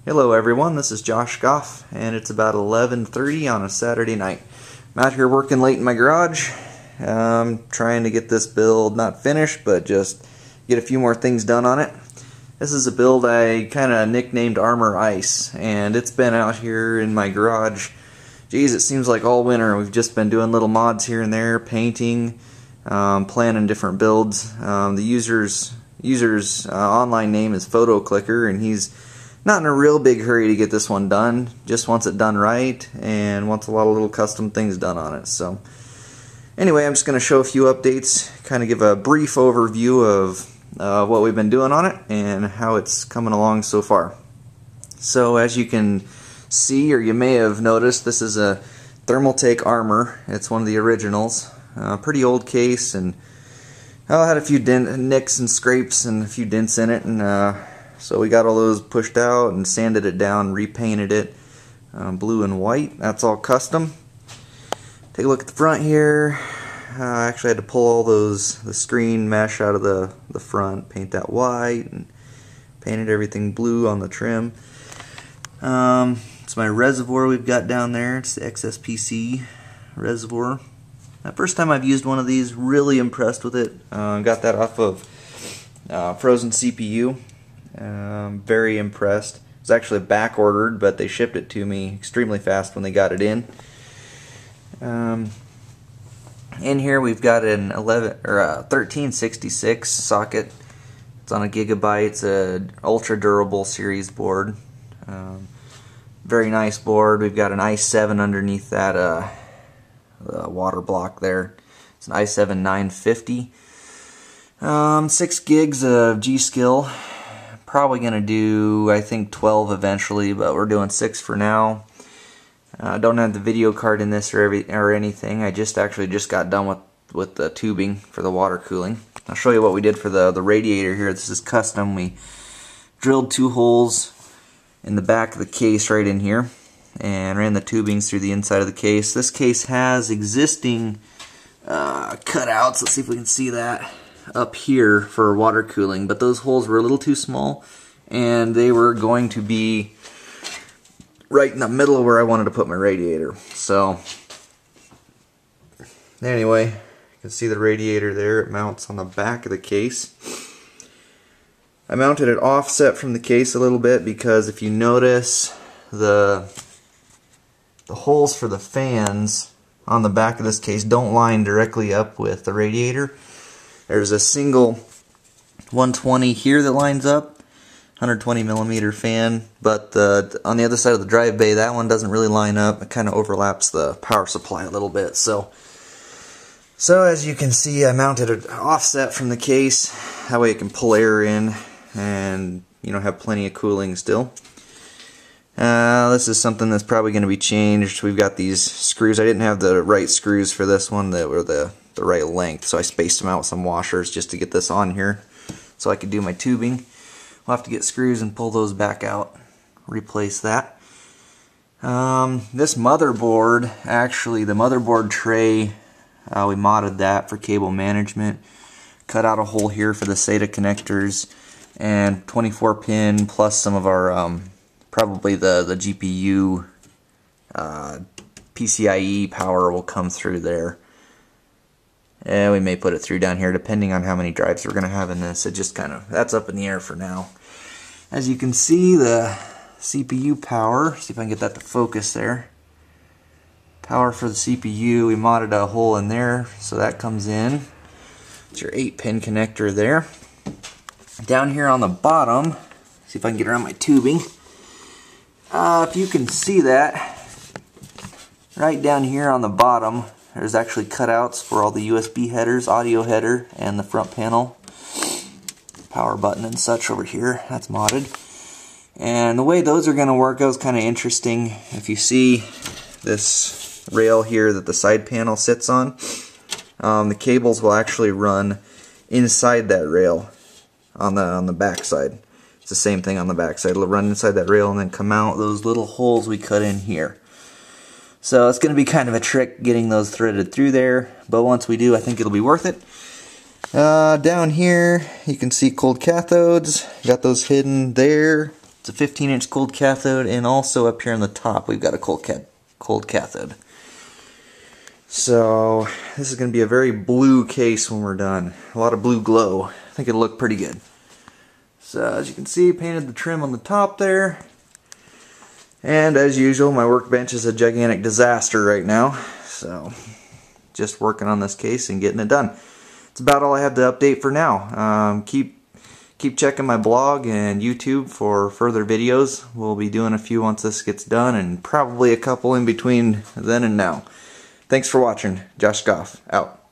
Hello everyone, this is Josh Goff, and it's about 11:30 on a Saturday night. I'm out here working late in my garage, trying to get this build not finished, but just get a few more things done on it. This is a build I kind of nicknamed Armor Ice, and it's been out here in my garage. Geez, it seems like all winter. We've just been doing little mods here and there, painting, planning different builds. The user's online name is PhotoClicker, and he's not in a real big hurry to get this one done, just wants it done right and wants a lot of little custom things done on it. So anyway, I'm just going to show a few updates, kind of give a brief overview of what we've been doing on it and how it's coming along so far. So as you can see, or you may have noticed, this is a Thermaltake Armor. It's one of the originals. Pretty old case, and I had a few nicks and scrapes and a few dents in it, and so we got all those pushed out and sanded it down, repainted it blue and white. That's all custom. Take a look at the front here. I actually had to pull all the screen mesh out of the front, paint that white, and painted everything blue on the trim. It's my reservoir we've got down there. It's the XSPC reservoir. First time I've used one of these, really impressed with it. Got that off of Frozen CPU. Very impressed. It was actually back ordered, but they shipped it to me extremely fast when they got it in. In here we've got an 1366 socket. It's on a Gigabyte. It's an ultra durable series board. Very nice board. We've got an i7 underneath that water block there. It's an i7 950. 6 gigs of G.Skill. Probably going to do, I think, 12 eventually, but we're doing 6 for now. Don't have the video card in this or anything. I just got done with the tubing for the water cooling. I'll show you what we did for the radiator here. This is custom. We drilled 2 holes in the back of the case right in here and ran the tubings through the inside of the case. This case has existing cutouts. Let's see if we can see that up here for water cooling, but those holes were a little too small, and they were going to be right in the middle of where I wanted to put my radiator. So anyway, you can see the radiator there. It mounts on the back of the case. I mounted it offset from the case a little bit because if you notice, the holes for the fans on the back of this case don't line directly up with the radiator. There's a single 120 here that lines up, 120 millimeter fan, but on the other side of the drive bay, that one doesn't really line up. It kind of overlaps the power supply a little bit. So as you can see, I mounted it offset from the case. That way it can pull air in and have plenty of cooling still. This is something that's probably going to be changed. We've got these screws. I didn't have the right screws for this one that were the right length, so I spaced them out with some washers just to get this on here so I could do my tubing. We'll have to get screws and pull those back out, replace that. This motherboard, actually the motherboard tray, we modded that for cable management. Cut out a hole here for the SATA connectors, and 24 pin plus some of our probably the GPU PCIe power will come through there. And we may put it through down here depending on how many drives we're going to have in this. It just that's up in the air for now. As you can see, the CPU power, see if I can get that to focus there. Power for the CPU, we modded a hole in there so that comes in. It's your 8-pin connector there. Down here on the bottom, see if I can get around my tubing. If you can see that, right down here on the bottom, there's actually cutouts for all the USB headers, audio header, and the front panel. Power button and such over here. That's modded. And the way those are going to work is kind of interesting. If you see this rail here that the side panel sits on, the cables will actually run inside that rail on the back side. It's the same thing on the back side. It'll run inside that rail and then come out those little holes we cut in here. So it's going to be kind of a trick getting those threaded through there, but once we do, I think it'll be worth it. Down here, you can see cold cathodes. Got those hidden there. It's a 15-inch cold cathode, and also up here on the top we've got a cold cathode. So this is going to be a very blue case when we're done. A lot of blue glow. I think it'll look pretty good. So as you can see, painted the trim on the top there. And as usual, my workbench is a gigantic disaster right now. So just working on this case and getting it done. That's about all I have to update for now. Keep checking my blog and YouTube for further videos. We'll be doing a few once this gets done, and probably a couple in between then and now. Thanks for watching. Josh Goff, out.